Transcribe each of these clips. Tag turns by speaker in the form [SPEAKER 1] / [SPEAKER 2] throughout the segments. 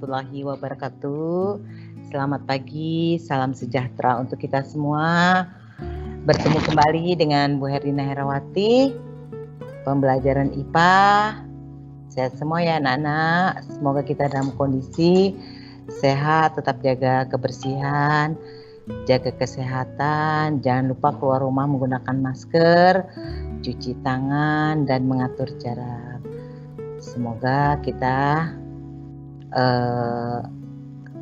[SPEAKER 1] warahmatullahi wabarakatuh. Selamat pagi, salam sejahtera untuk kita semua. Bertemu kembali dengan Bu Herlina Herawati, pembelajaran IPA. Sehat semua ya anak-anak, semoga kita dalam kondisi sehat, tetap jaga kebersihan, jaga kesehatan, jangan lupa keluar rumah menggunakan masker, cuci tangan, dan mengatur jarak. Semoga kita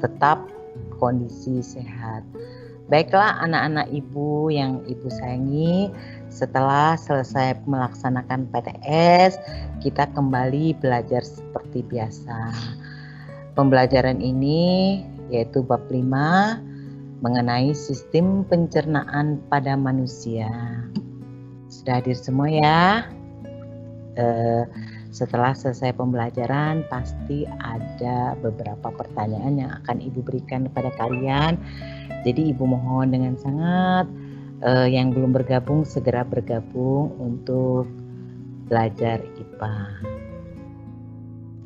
[SPEAKER 1] tetap kondisi sehat. Baiklah anak-anak ibu yang ibu sayangi, setelah selesai melaksanakan PTS, kita kembali belajar seperti biasa. Pembelajaran ini yaitu bab 5 mengenai sistem pencernaan pada manusia. Sudah hadir semua ya? Setelah selesai pembelajaran pasti ada beberapa pertanyaan yang akan ibu berikan kepada kalian. Jadi ibu mohon dengan sangat yang belum bergabung segera bergabung untuk belajar IPA.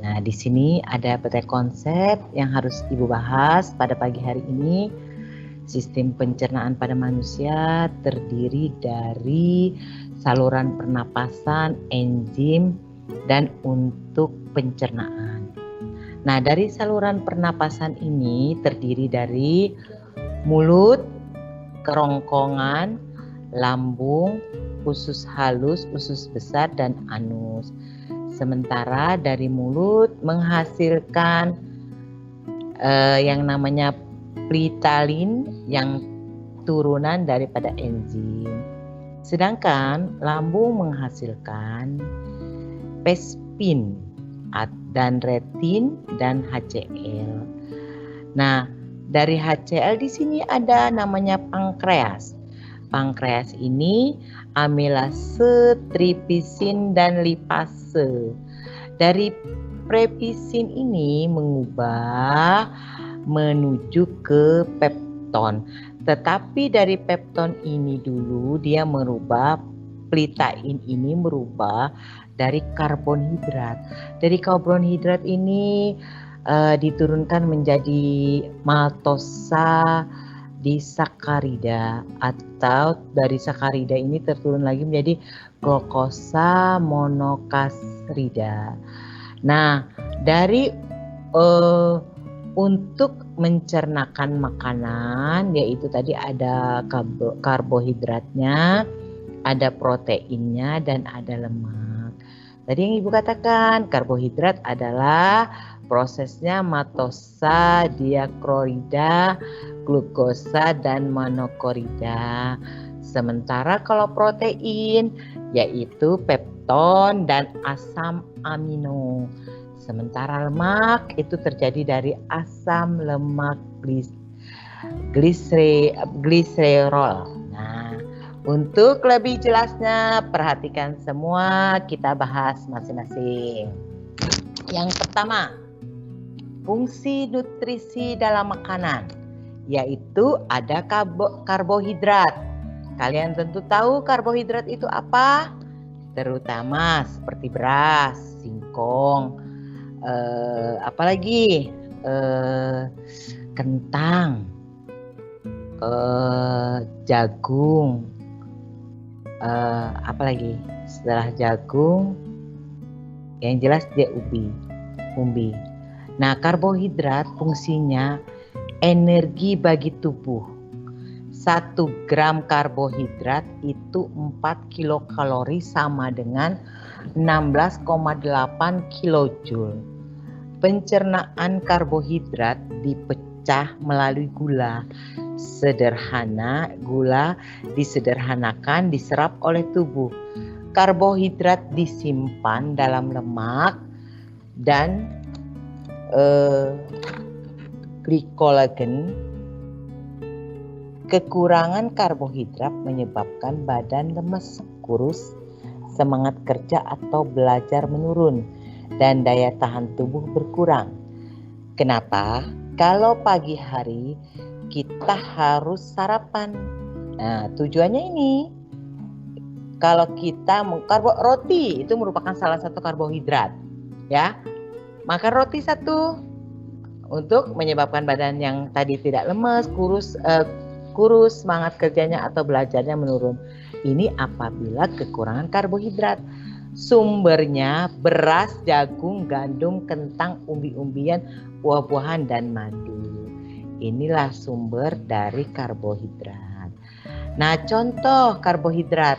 [SPEAKER 1] Nah, di sini ada PT konsep yang harus ibu bahas pada pagi hari ini. Sistem pencernaan pada manusia terdiri dari saluran pernapasan, enzim, dan untuk pencernaan. Nah, dari saluran pernapasan ini terdiri dari mulut, kerongkongan, lambung, usus halus, usus besar, dan anus. Sementara dari mulut menghasilkan yang namanya plitalin yang turunan daripada enzim. Sedangkan lambung menghasilkan pespin dan retin dan HCl. Nah, dari HCl di sini ada namanya pankreas. Pankreas ini amilase, tripisin, dan lipase. Dari prepisin ini mengubah menuju ke pepton. Tetapi dari pepton ini dulu dia merubah plitain ini merubah dari karbonhidrat. Dari karbonhidrat ini diturunkan menjadi maltosa disakarida, atau dari sakarida ini terturun lagi menjadi glukosa monokasrida. Nah, dari untuk mencernakan makanan yaitu tadi ada karbohidratnya, ada proteinnya, dan ada lemak. Tadi yang ibu katakan karbohidrat adalah prosesnya matosa, diakrorida, glukosa, dan monokorida. Sementara kalau protein yaitu pepton dan asam amino. Sementara lemak itu terjadi dari asam lemak gliserol. Nah, untuk lebih jelasnya perhatikan semua, kita bahas masing-masing. Yang pertama, fungsi nutrisi dalam makanan, yaitu ada karbohidrat. Kalian tentu tahu karbohidrat itu apa? Terutama seperti beras, singkong, apalagi kentang, jagung, apalagi setelah jagung, yang jelas dia umbi. Nah, karbohidrat fungsinya energi bagi tubuh. 1 gram karbohidrat itu 4 kilokalori sama dengan 16,8 kilojoule. Pencernaan karbohidrat dipecah melalui gula. Gula disederhanakan, diserap oleh tubuh. Karbohidrat disimpan dalam lemak dan glikolagen. Kekurangan karbohidrat menyebabkan badan lemes, kurus, semangat kerja atau belajar menurun, dan daya tahan tubuh berkurang. Kenapa? Kalau pagi hari kita harus sarapan. Nah, tujuannya ini. Kalau kita roti itu merupakan salah satu karbohidrat, ya. Makan roti 1, untuk menyebabkan badan yang tadi tidak lemes, kurus, semangat kerjanya atau belajarnya menurun. Ini apabila kekurangan karbohidrat. Sumbernya beras, jagung, gandum, kentang, umbi-umbian, buah-buahan, dan madu. Inilah sumber dari karbohidrat. Nah, contoh karbohidrat.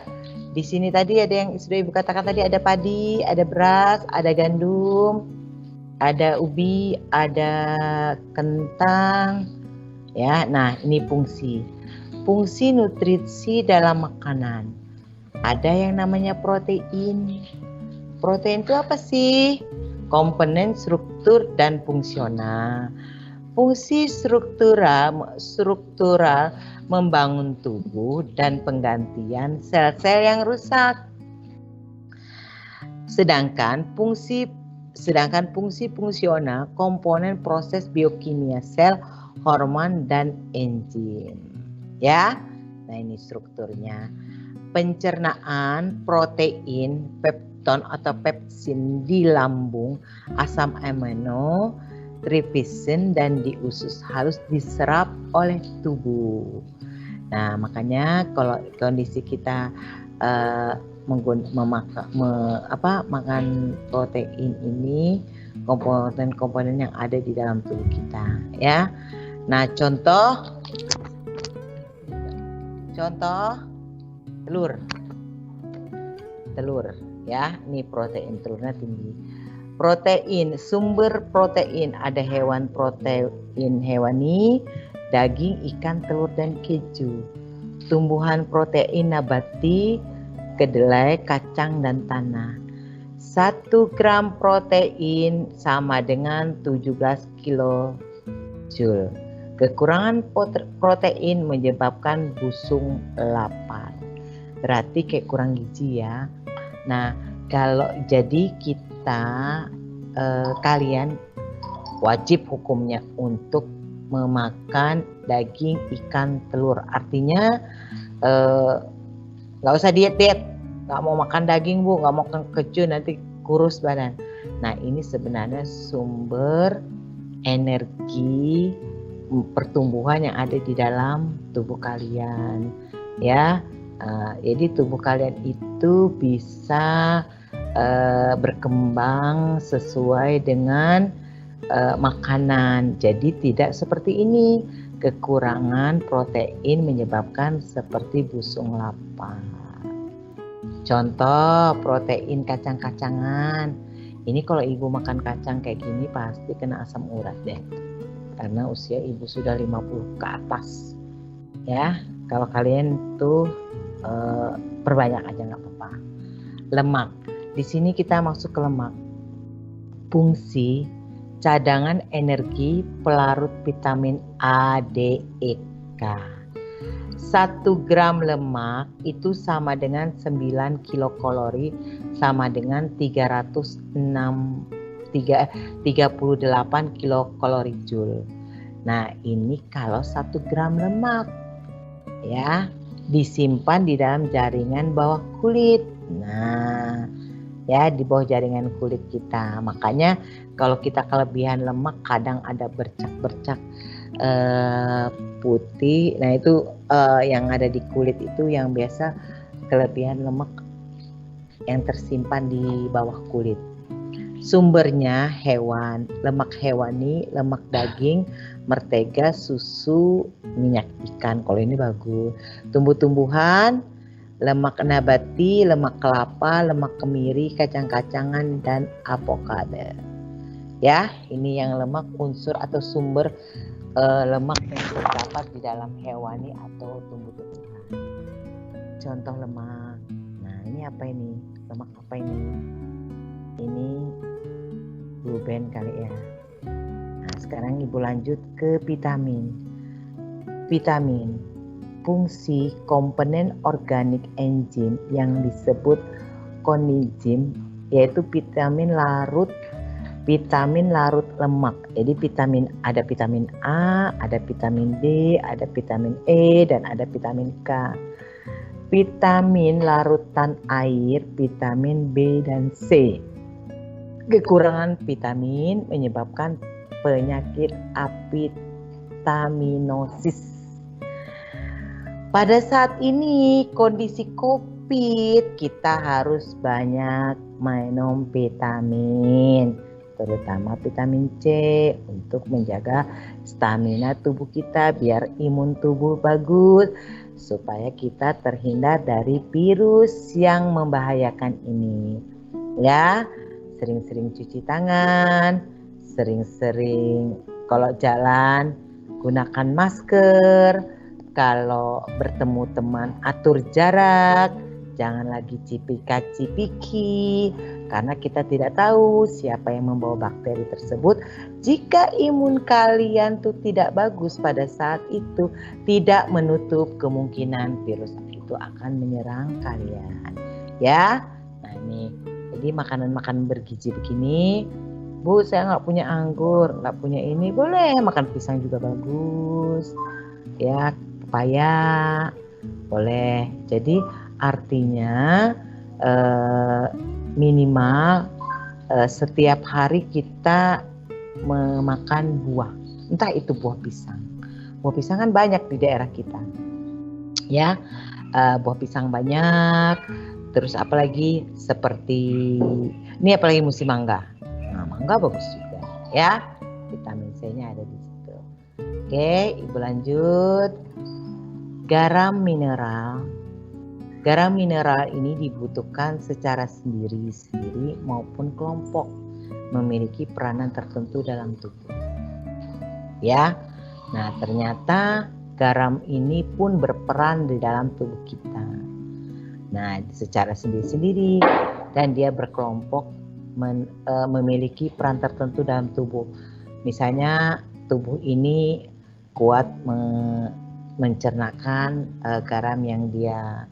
[SPEAKER 1] Di sini tadi ada yang sudah Ibu katakan tadi, ada padi, ada beras, ada gandum, ada ubi, ada kentang. Ya, nah ini fungsi. Fungsi nutrisi dalam makanan. Ada yang namanya protein. Protein itu apa sih? Komponen struktur dan fungsional. Fungsi struktural membangun tubuh dan penggantian sel-sel yang rusak. Sedangkan fungsi fungsional komponen proses biokimia sel, hormon, dan enzim. Ya, nah ini strukturnya. Pencernaan protein, pepton atau pepsin di lambung, asam amino, trypsin, dan di usus halus diserap oleh tubuh. Nah, makanya kalau kondisi kita makan protein ini, komponen-komponen yang ada di dalam tubuh kita, ya. Nah, contoh telur, ya. Ini protein telurnya tinggi. Protein, sumber protein ada hewan protein hewani, daging, ikan, telur, dan keju. Tumbuhan protein nabati, kedelai, kacang, dan tanah. 1 gram protein sama dengan 17 kilojoule. Kekurangan protein menyebabkan busung lapar. Berarti kayak kurang gizi ya. Nah, kalau jadi kita kalian wajib hukumnya untuk memakan daging, ikan, telur. Artinya nggak usah diet, nggak mau makan daging Bu, nggak mau makan keju nanti kurus badan. Nah, ini sebenarnya sumber energi pertumbuhan yang ada di dalam tubuh kalian, ya. Jadi tubuh kalian itu bisa berkembang sesuai dengan makanan. Jadi tidak seperti ini, kekurangan protein menyebabkan seperti busung lapar. Contoh protein kacang-kacangan. Ini kalau ibu makan kacang kayak gini pasti kena asam urat deh. Karena usia ibu sudah 50 ke atas. Ya, kalau kalian tuh perbanyak aja nggak apa-apa. Lemak. Di sini kita masuk ke lemak. Fungsi cadangan energi pelarut vitamin A, D, E, K. 1 gram lemak itu sama dengan 9 kilokalori, sama dengan 38 kilokalori joule. Nah, ini kalau 1 gram lemak, ya, disimpan di dalam jaringan bawah kulit. Nah, ya, di bawah jaringan kulit kita. Makanya kalau kita kelebihan lemak kadang ada bercak-bercak putih. Nah, itu yang ada di kulit itu yang biasa kelebihan lemak yang tersimpan di bawah kulit. Sumbernya hewan, lemak hewani, lemak daging, mentega, susu, minyak ikan. Kalau ini bagus. Tumbuh-tumbuhan, lemak nabati, lemak kelapa, lemak kemiri, kacang-kacangan, dan avokado. Ya, ini yang lemak unsur atau sumber lemak yang terdapat di dalam hewani atau tumbuh-tumbuhan. Contoh lemak. Nah, ini apa ini? Lemak apa ini? Ini gluben kali ya. Nah, sekarang ibu lanjut ke vitamin. Vitamin, fungsi komponen organik enzim yang disebut koenzim, yaitu vitamin larut lemak. Jadi ada vitamin A, ada vitamin D, ada vitamin E, dan ada vitamin K. Vitamin larutan air, vitamin B dan C. Kekurangan vitamin menyebabkan penyakit avitaminosis. Pada saat ini kondisi COVID, kita harus banyak minum vitamin, terutama vitamin C untuk menjaga stamina tubuh kita biar imun tubuh bagus, supaya kita terhindar dari virus yang membahayakan ini. Ya, sering-sering cuci tangan, sering-sering kalau jalan gunakan masker. Kalau bertemu teman atur jarak, jangan lagi cipika-cipiki, karena kita tidak tahu siapa yang membawa bakteri tersebut. Jika imun kalian tuh tidak bagus pada saat itu, tidak menutup kemungkinan virus itu akan menyerang kalian. Ya, nah ini, jadi makanan-makanan bergizi begini, Bu, saya nggak punya anggur, nggak punya ini, boleh makan pisang juga bagus. Ya, pepaya boleh. Jadi artinya minimal setiap hari kita memakan buah, entah itu buah pisang. Buah pisang kan banyak di daerah kita, ya. Buah pisang banyak. Terus apalagi seperti ini, apalagi musim mangga. Nah, mangga bagus juga, ya. Vitamin C-nya ada di situ. Oke, Ibu lanjut. Garam mineral. Garam mineral ini dibutuhkan secara sendiri-sendiri maupun kelompok, memiliki peranan tertentu dalam tubuh. Ya. Nah, ternyata garam ini pun berperan di dalam tubuh kita. Nah, secara sendiri-sendiri dan dia berkelompok memiliki peran tertentu dalam tubuh. Misalnya tubuh ini kuat mencernakan garam yang dia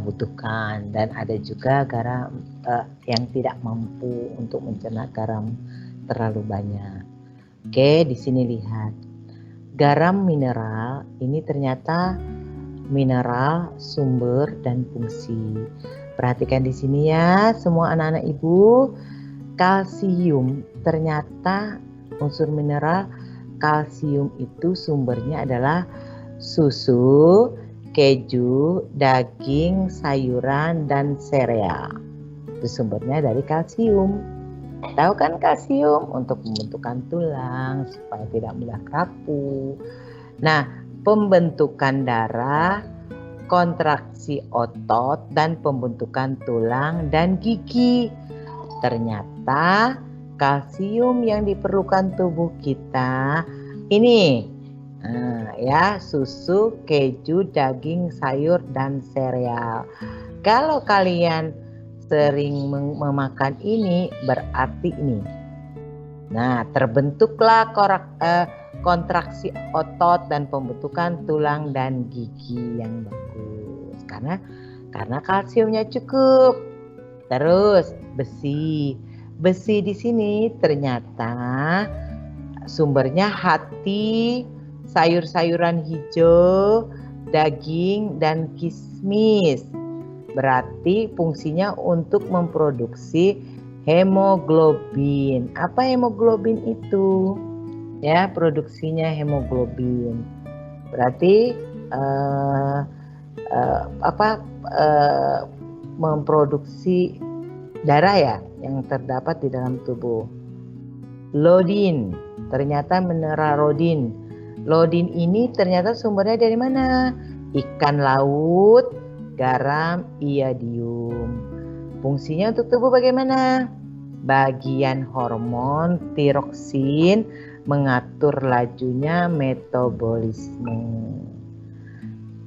[SPEAKER 1] butuhkan, dan ada juga garam yang tidak mampu untuk mencerna garam terlalu banyak. Oke, di sini lihat garam mineral ini ternyata mineral, sumber, dan fungsi. Perhatikan di sini ya, semua anak-anak ibu. Kalsium ternyata unsur mineral. Kalsium itu sumbernya adalah susu, keju, daging, sayuran, dan sereal. Itu sumbernya dari kalsium. Tahu kan kalsium untuk pembentukan tulang supaya tidak mudah rapuh. Nah, pembentukan darah, kontraksi otot, dan pembentukan tulang dan gigi. Ternyata kalsium yang diperlukan tubuh kita ini ya, susu, keju, daging, sayur, dan sereal. Kalau kalian sering memakan ini, berarti ini. Nah, terbentuklah kontraksi otot dan pembentukan tulang dan gigi yang bagus. Karena kalsiumnya cukup. Terus besi. Besi di sini ternyata sumbernya hati, sayur-sayuran hijau, daging, dan kismis. Berarti fungsinya untuk memproduksi hemoglobin. Apa hemoglobin itu? Ya, produksinya hemoglobin. Berarti memproduksi darah ya yang terdapat di dalam tubuh. Lodin, ternyata mineral rodin. Lodin ini ternyata sumbernya dari mana? Ikan laut, garam, iodium. Fungsinya untuk tubuh bagaimana? Bagian hormon tiroksin, mengatur lajunya metabolisme.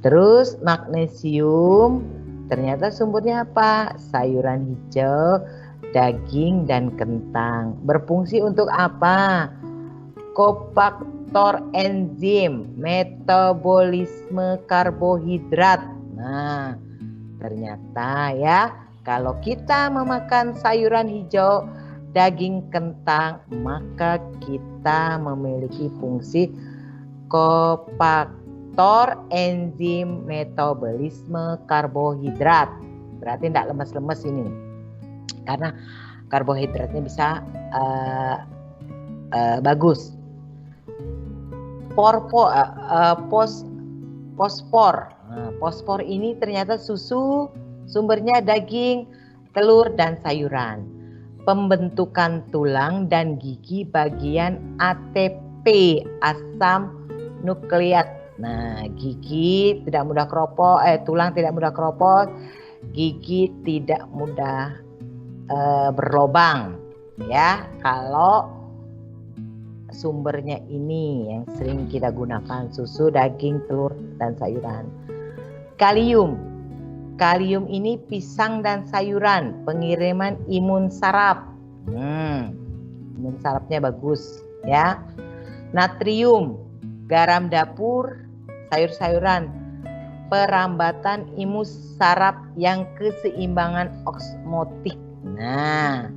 [SPEAKER 1] Terus magnesium, ternyata sumbernya apa? Sayuran hijau, daging, dan kentang. Berfungsi untuk apa? Kofaktor enzim, metabolisme karbohidrat. Nah, ternyata ya, kalau kita memakan sayuran hijau, daging, kentang, maka kita memiliki fungsi kofaktor enzim metabolisme karbohidrat. Berarti tidak lemes-lemes ini, karena karbohidratnya bisa bagus. Fosfor. Fosfor ini ternyata susu, sumbernya daging, telur, dan sayuran. Pembentukan tulang dan gigi bagian ATP, asam nukleat. Nah, gigi tidak mudah keropos, tulang tidak mudah keropos, gigi tidak mudah berlobang, ya. Kalau sumbernya ini yang sering kita gunakan, susu, daging, telur, dan sayuran. Kalium. Kalium ini pisang dan sayuran, pengiriman imun saraf. Imun sarafnya bagus, ya. Natrium, garam dapur, sayur-sayuran, perambatan imun saraf yang keseimbangan osmotik. Nah,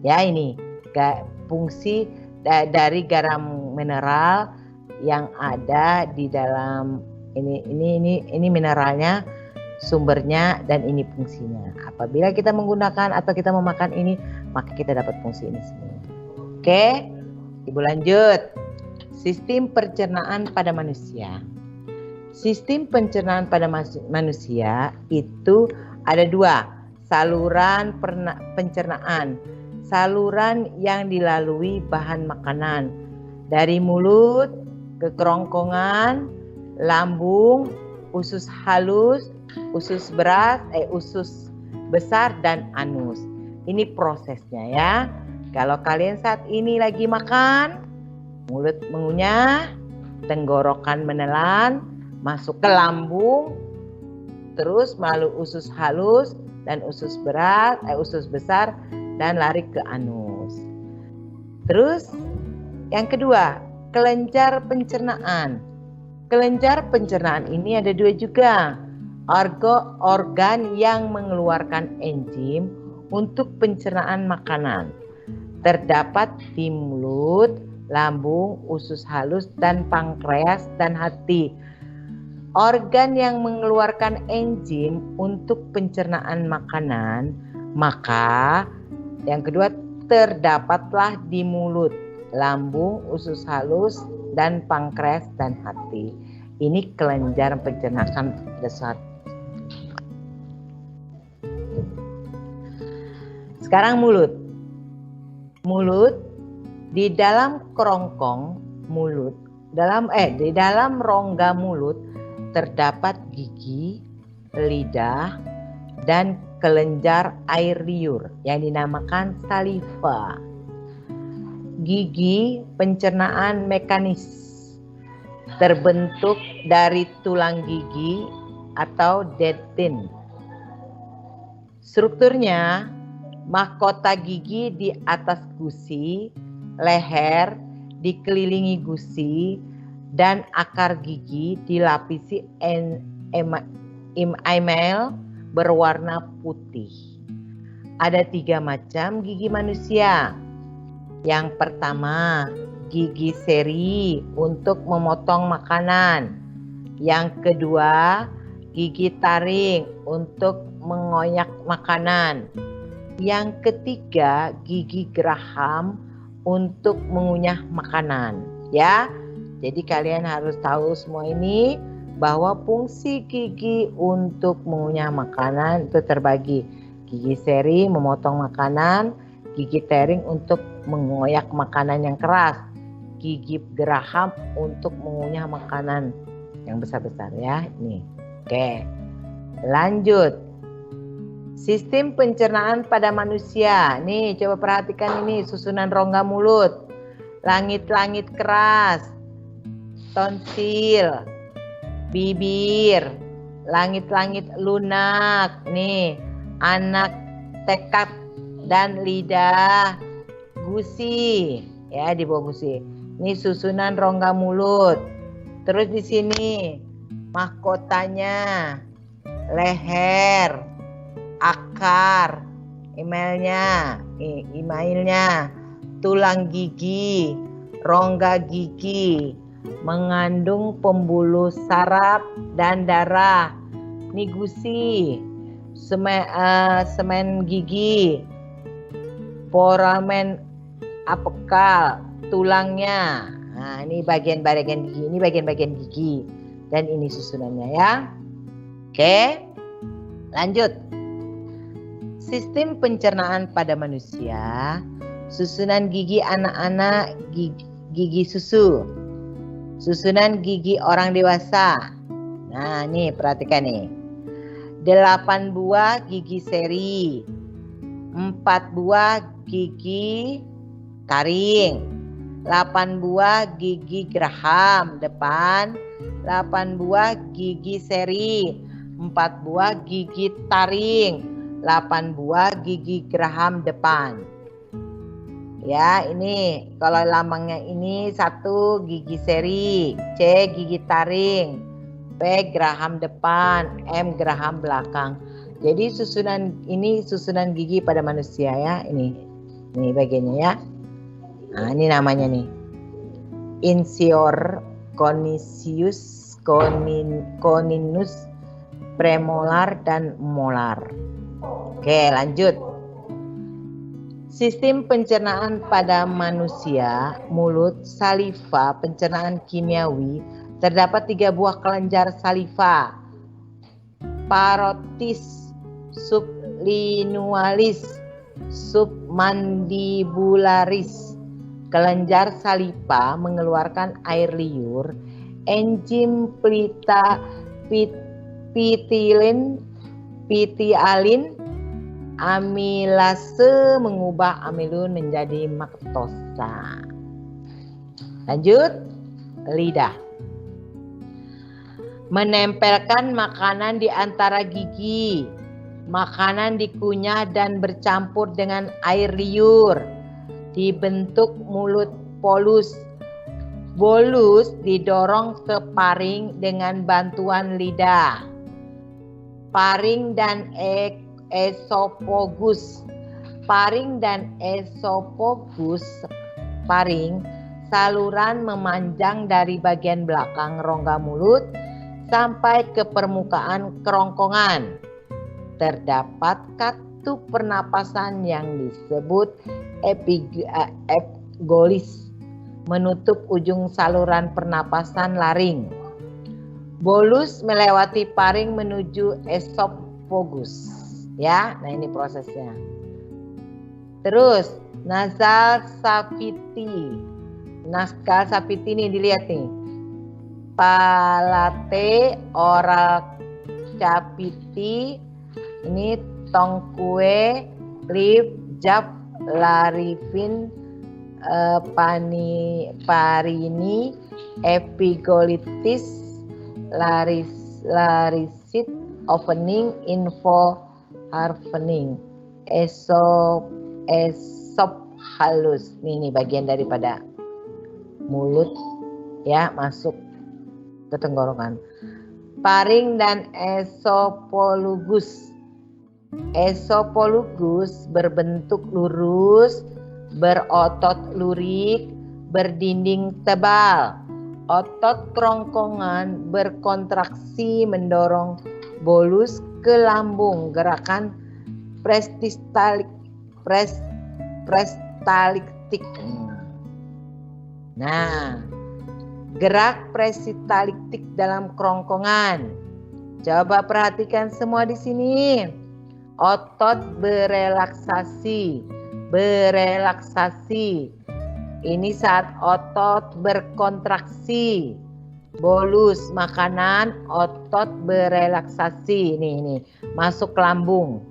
[SPEAKER 1] ya ini fungsi dari garam mineral yang ada di dalam ini mineralnya, sumbernya, dan ini fungsinya. Apabila kita menggunakan atau kita memakan ini, maka kita dapat fungsi ini semua. Oke, Ibu lanjut. Sistem pencernaan pada manusia. Sistem pencernaan pada manusia itu ada dua. Saluran pencernaan. Saluran yang dilalui bahan makanan. Dari mulut ke kerongkongan, lambung, usus halus, usus besar, dan anus. Ini prosesnya, ya. Kalau kalian saat ini lagi makan, mulut mengunyah, tenggorokan menelan, masuk ke lambung, terus melalui usus halus dan usus besar, dan lari ke anus. Terus yang kedua, kelenjar pencernaan. Kelenjar pencernaan ini ada dua juga. Organ yang mengeluarkan enzim untuk pencernaan makanan. Terdapat di mulut, lambung, usus halus, dan pankreas, dan hati. Organ yang mengeluarkan enzim untuk pencernaan makanan, maka yang kedua terdapatlah di mulut, lambung, usus halus, dan pankreas, dan hati. Ini kelenjar pencernaan dasar. Sekarang mulut. Mulut, di dalam kerongkong mulut, di dalam rongga mulut terdapat gigi, lidah, dan kelenjar air liur yang dinamakan saliva. Gigi pencernaan mekanis terbentuk dari tulang gigi atau dentin. Strukturnya, mahkota gigi di atas gusi, leher dikelilingi gusi, dan akar gigi dilapisi enamel berwarna putih. Ada 3 macam gigi manusia. Yang pertama, gigi seri untuk memotong makanan. Yang kedua, gigi taring untuk mengoyak makanan. Yang ketiga, gigi geraham untuk mengunyah makanan, ya. Jadi kalian harus tahu semua ini, bahwa fungsi gigi untuk mengunyah makanan itu terbagi. Gigi seri memotong makanan, gigi taring untuk mengoyak makanan yang keras, gigi geraham untuk mengunyah makanan yang besar-besar, ya. Ini. Oke. Lanjut. Sistem pencernaan pada manusia. Nih, coba perhatikan ini susunan rongga mulut. Langit-langit keras, tonsil, bibir, langit-langit lunak, nih, anak tekad, dan lidah, gusi, ya, di bawah gusi. Ini susunan rongga mulut. Terus di sini mahkotanya, leher, akar, emailnya, tulang gigi, rongga gigi, mengandung pembuluh saraf dan darah. Ini gusi, semen gigi, foramen apikal, tulangnya. Nah, ini bagian-bagian gigi, ini bagian-bagian gigi. Dan ini susunannya ya. Oke, lanjut. Sistem pencernaan pada manusia, susunan gigi anak-anak, gigi susu, susunan gigi orang dewasa. Nah, nih perhatikan nih. 8 buah gigi seri, 4 buah gigi taring, 8 buah gigi geraham depan, 8 buah gigi seri, 4 buah gigi taring, 8 buah gigi geraham depan. Ya, ini kalau lambangnya ini 1 gigi seri, C gigi taring, P geraham depan, M geraham belakang. Jadi susunan ini susunan gigi pada manusia ya, ini bagiannya ya. Nah, ini namanya nih. Incisor, conius, coninus, premolar dan molar. Oke, lanjut. Sistem pencernaan pada manusia, mulut, saliva, pencernaan kimiawi, terdapat 3 buah kelenjar saliva. Parotis, sublingualis, submandibularis. Kelenjar saliva mengeluarkan air liur. Enzim pitialin amilase mengubah amilun menjadi maktosa. Lanjut, lidah. Menempelkan makanan di antara gigi. Makanan dikunyah dan bercampur dengan air liur. Dibentuk mulut polus. Bolus didorong ke paring dengan bantuan lidah. Paring dan esofagus. Paring dan esofagus. Paring, saluran memanjang dari bagian belakang rongga mulut sampai ke permukaan kerongkongan. Terdapat katup pernapasan yang disebut epigolis, menutup ujung saluran pernapasan laring. Bolus melewati paring menuju esofagus. Ya, nah ini prosesnya. Terus nasal cavity. Nasal cavity ini dilihat nih. Palate, oral cavity, ini tongkue, lip, jap, larifin, parini, epigolitis, larisit, opening, info, harvening, esophalus. Ini bagian daripada mulut ya, masuk ke tenggorokan. Paring dan esophagus. Esophagus berbentuk lurus, berotot lurik, berdinding tebal. Otot kerongkongan berkontraksi mendorong bolus ke lambung. Gerakan peristaltiktik. Nah, gerak peristaltiktik dalam kerongkongan. Coba perhatikan semua di sini. Otot berelaksasi. Ini saat otot berkontraksi. Bolus makanan, otot berelaksasi. Ini masuk ke lambung.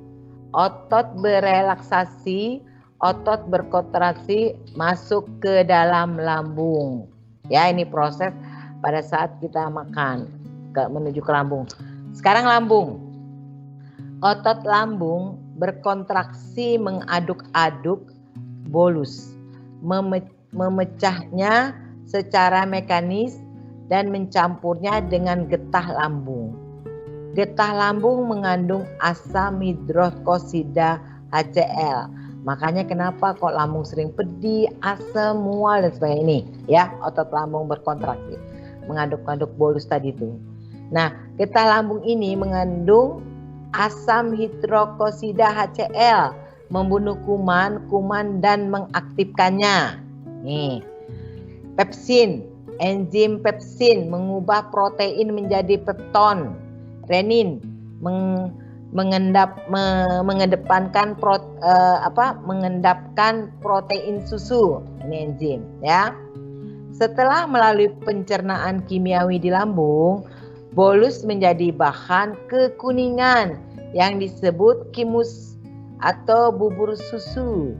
[SPEAKER 1] Otot berelaksasi, otot berkontraksi masuk ke dalam lambung. Ya, ini proses pada saat kita makan menuju ke lambung. Sekarang lambung. Otot lambung berkontraksi mengaduk-aduk bolus, memecahnya secara mekanis dan mencampurnya dengan getah lambung. Getah lambung mengandung asam hidrokosida HCl. Makanya kenapa kok lambung sering pedih, asam, mual dan sebagainya ini ya, otot lambung berkontraksi mengaduk-aduk bolus tadi itu. Nah, getah lambung ini mengandung asam hidrokosida HCl, membunuh kuman dan mengaktifkannya. Nih, Pepsin, enzim pepsin mengubah protein menjadi pepton. Renin mengedepankan mengendapkan protein susu. Ini enzim ya. Setelah melalui pencernaan kimiawi di lambung, bolus menjadi bahan kekuningan yang disebut kimus atau bubur susu.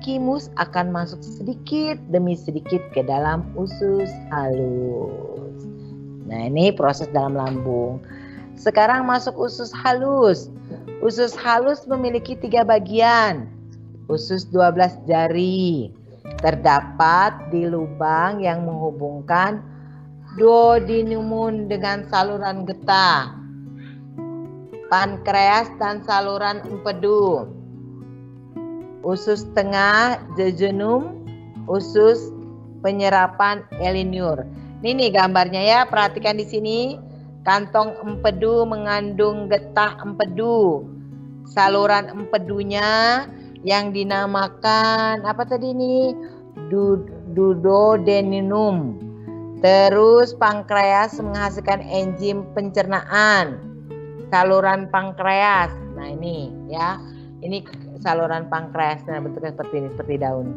[SPEAKER 1] Kimus akan masuk sedikit demi sedikit ke dalam usus halus. Nah, ini proses dalam lambung. Sekarang masuk usus halus. Usus halus memiliki 3 bagian. Usus 12 jari. Terdapat di lubang yang menghubungkan duodenum dengan saluran getah, pankreas dan saluran empedu. Usus tengah jejunum, usus penyerapan elinur. Ini gambarnya ya, perhatikan di sini. Kantong empedu mengandung getah empedu. Saluran empedunya yang dinamakan apa tadi ini? Duodenum. Terus pankreas menghasilkan enzim pencernaan. Saluran pankreas. Nah, ini ya. Ini saluran pankreas. Nah, bentuknya seperti ini, seperti daun.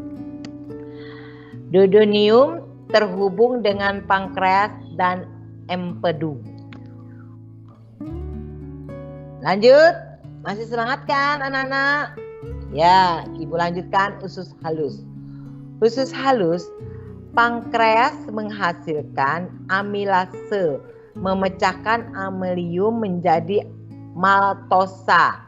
[SPEAKER 1] Duodenum terhubung dengan pankreas dan empedu. Lanjut. Masih semangat kan anak-anak? Ya, Ibu lanjutkan usus halus. Usus halus, pankreas menghasilkan amilase, memecahkan amelium menjadi maltosa.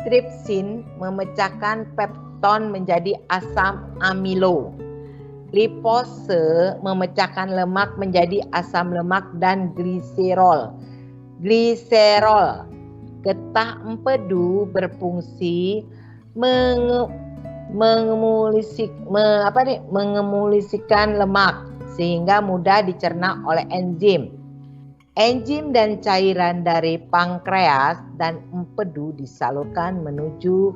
[SPEAKER 1] Tripsin memecahkan pepton menjadi asam amilo. Lipose memecahkan lemak menjadi asam lemak dan gliserol. Getah empedu berfungsi mengemulsikan lemak sehingga mudah dicerna oleh enzim. Enzim dan cairan dari pankreas dan empedu disalurkan menuju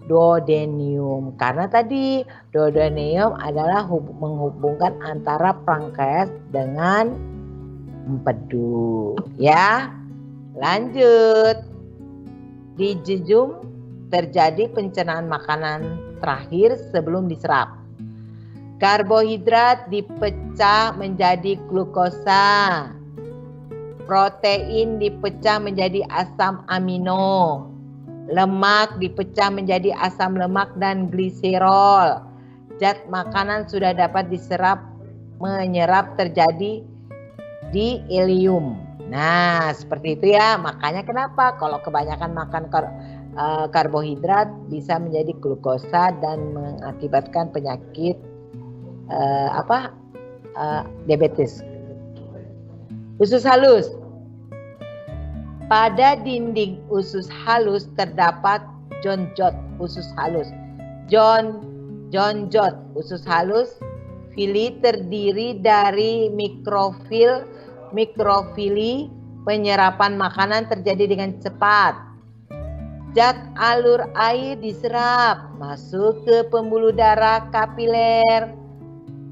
[SPEAKER 1] duodenum. Karena tadi duodenum adalah menghubungkan antara pankreas dengan empedu. Ya, lanjut. Di jejunum terjadi pencernaan makanan terakhir sebelum diserap. Karbohidrat dipecah menjadi glukosa. Protein dipecah menjadi asam amino. Lemak dipecah menjadi asam lemak dan gliserol. Zat makanan sudah dapat menyerap terjadi di ileum. Nah, seperti itu ya. Makanya kenapa kalau kebanyakan makan karbohidrat bisa menjadi glukosa dan mengakibatkan penyakit diabetes. Usus halus. Pada dinding usus halus terdapat jonjot usus halus. Jonjot usus halus fili terdiri dari mikrofili, penyerapan makanan terjadi dengan cepat. Zat alur air diserap masuk ke pembuluh darah kapiler.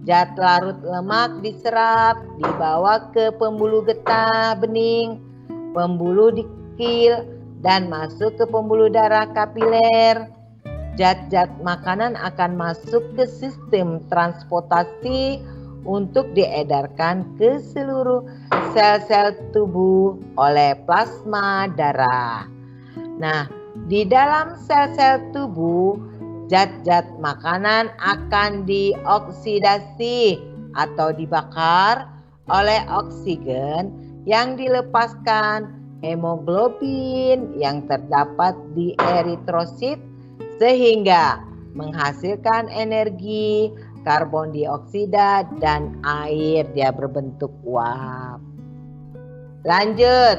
[SPEAKER 1] Zat larut lemak diserap dibawa ke pembuluh getah bening, pembuluh dikil dan masuk ke pembuluh darah kapiler. Zat-zat makanan akan masuk ke sistem transportasi untuk diedarkan ke seluruh sel-sel tubuh oleh plasma darah. Nah, di dalam sel-sel tubuh, zat-zat makanan akan dioksidasi atau dibakar oleh oksigen yang dilepaskan hemoglobin yang terdapat di eritrosit sehingga menghasilkan energi, karbon dioksida dan air, dia berbentuk uap. Lanjut,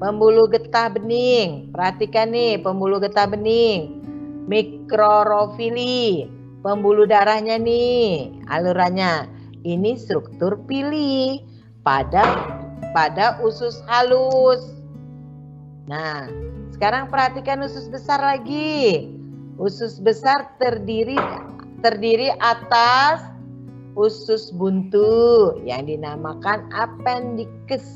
[SPEAKER 1] pembuluh getah bening. Perhatikan nih, pembuluh getah bening. Mikrorofili, pembuluh darahnya nih, alurannya. Ini struktur pili pada usus halus. Nah, sekarang perhatikan usus besar lagi. Usus besar terdiri atas usus buntu yang dinamakan appendix,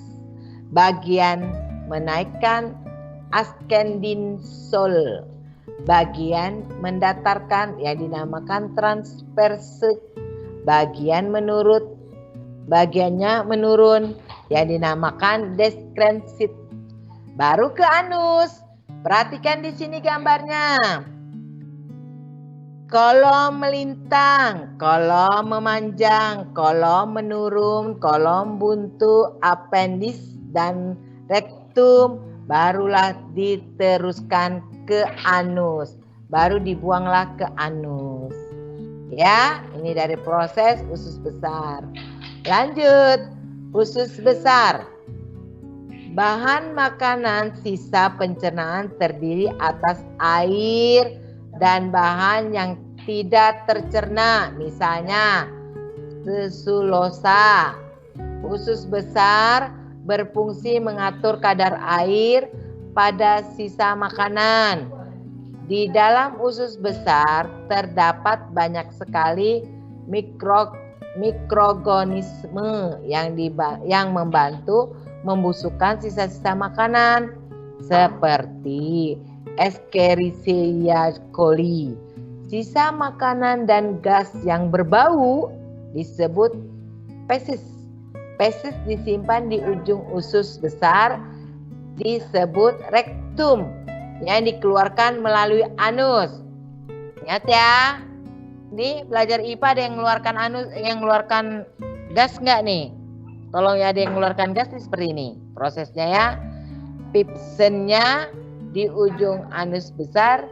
[SPEAKER 1] bagian menaikkan ascendensal, bagian mendatarkan yang dinamakan transverse, bagiannya menurun yang dinamakan descendent. Baru ke anus. Perhatikan di sini gambarnya. Kolom melintang, kolom memanjang, kolom menurun, kolom buntu, appendix dan rektum, barulah diteruskan ke anus, baru dibuanglah ke anus. Ya, ini dari proses usus besar. Lanjut, usus besar. Bahan makanan sisa pencernaan terdiri atas air dan bahan yang tidak tercerna, misalnya selulosa. Usus besar berfungsi mengatur kadar air pada sisa makanan. Di dalam usus besar terdapat banyak sekali mikroorganisme yang membantu membusukkan sisa-sisa makanan seperti Escherichia coli. Sisa makanan dan gas yang berbau disebut feces. Feces disimpan di ujung usus besar disebut rektum yang dikeluarkan melalui anus. Ingat ya. Ini belajar IPA ada yang mengeluarkan anus, yang mengeluarkan gas enggak nih? Tolong ya, ada yang mengeluarkan gas nih seperti ini. Prosesnya ya. Pipsennya di ujung anus besar,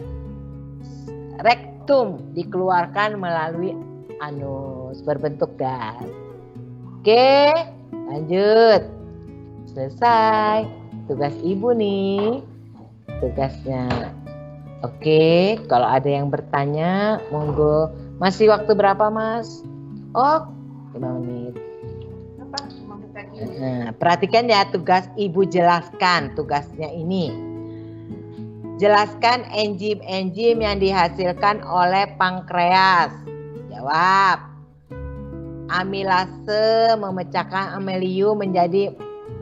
[SPEAKER 1] rektum dikeluarkan melalui anus berbentuk gas. Oke, lanjut. Selesai. Tugas ibu nih. Tugasnya. Oke, kalau ada yang bertanya, monggo. Masih waktu berapa, Mas? Oh, 5 menit. Nah, perhatikan ya, tugas ibu jelaskan tugasnya ini. Jelaskan enzim-enzim yang dihasilkan oleh pankreas. Jawab. Amilase memecahkan amelium menjadi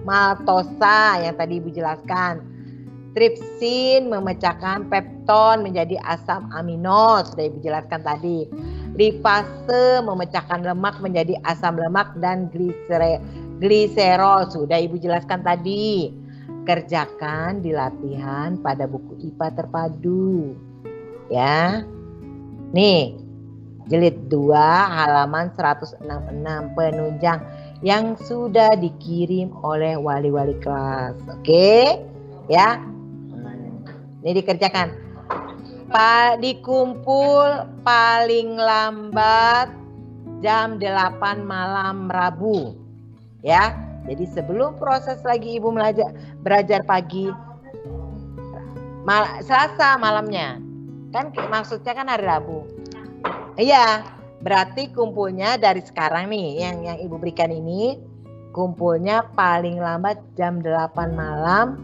[SPEAKER 1] maltosa yang tadi ibu jelaskan. Tripsin memecahkan pepton menjadi asam amino, sudah ibu jelaskan tadi. Lipase memecahkan lemak menjadi asam lemak dan gliserol, sudah ibu jelaskan tadi. Kerjakan di latihan pada buku IPA terpadu. Ya. Nih, jilid 2 halaman 166 penunjang yang sudah dikirim oleh wali-wali kelas. Oke? Ya. Ini dikerjakan. Dikumpul paling lambat jam 8 malam Rabu. Ya. Jadi sebelum proses lagi ibu belajar pagi, Selasa malamnya. Kan maksudnya kan hari Rabu. Iya, berarti kumpulnya dari sekarang nih yang ibu berikan ini, kumpulnya paling lambat jam 8 malam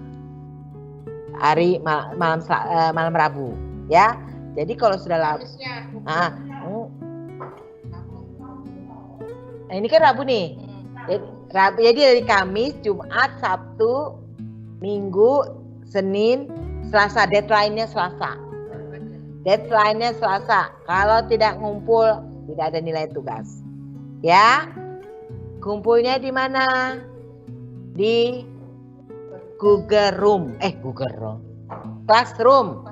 [SPEAKER 1] malam Rabu, ya. Jadi kalau sudah Rabu, ini kan Rabu nih. Jadi dari Kamis, Jumat, Sabtu, Minggu, Senin, Selasa, deadline-nya Selasa. Kalau tidak ngumpul, tidak ada nilai tugas. Ya. Kumpulnya di mana? Di Classroom.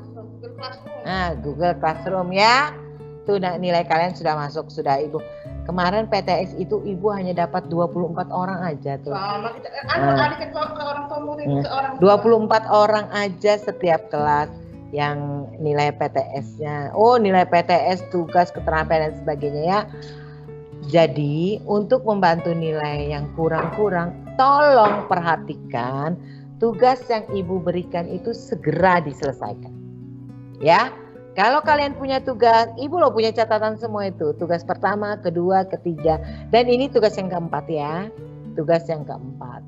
[SPEAKER 1] Nah, Google Classroom ya. Tuh nilai kalian sudah masuk, sudah ibu. Kemarin PTS itu ibu hanya dapat 24 orang aja tuh. 24 orang aja setiap kelas yang nilai PTS-nya. Oh, nilai PTS, tugas, keterampilan dan sebagainya ya. Jadi, untuk membantu nilai yang kurang-kurang, tolong perhatikan tugas yang ibu berikan itu segera diselesaikan. Ya. Kalau kalian punya tugas, ibu loh punya catatan semua itu. Tugas pertama, kedua, ketiga. Dan ini tugas yang keempat ya. Tugas yang keempat.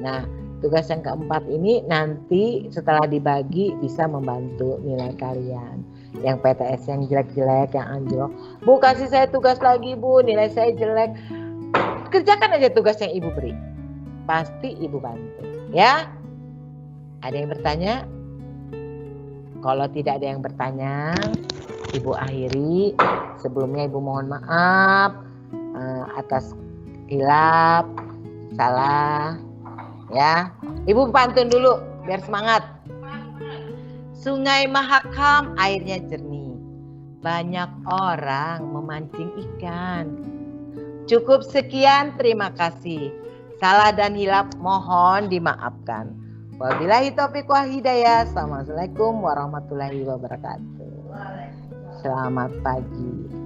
[SPEAKER 1] Nah, tugas yang keempat ini nanti setelah dibagi bisa membantu nilai kalian. yang PTS yang jelek-jelek, yang anjlok. Bu, kasih saya tugas lagi, Bu, nilai saya jelek. Kerjakan aja tugas yang Ibu beri. Pasti Ibu bantu, ya. Ada yang bertanya? Kalau tidak ada yang bertanya, Ibu akhiri. Sebelumnya Ibu mohon maaf atas hilap, salah, ya. Ibu pantun dulu biar semangat. Sungai Mahakam airnya jernih, banyak orang memancing ikan. Cukup sekian, terima kasih. Salah dan hilap mohon dimaafkan. Wabillahi taufiq wal hidayah. Assalamualaikum warahmatullahi wabarakatuh. Selamat pagi.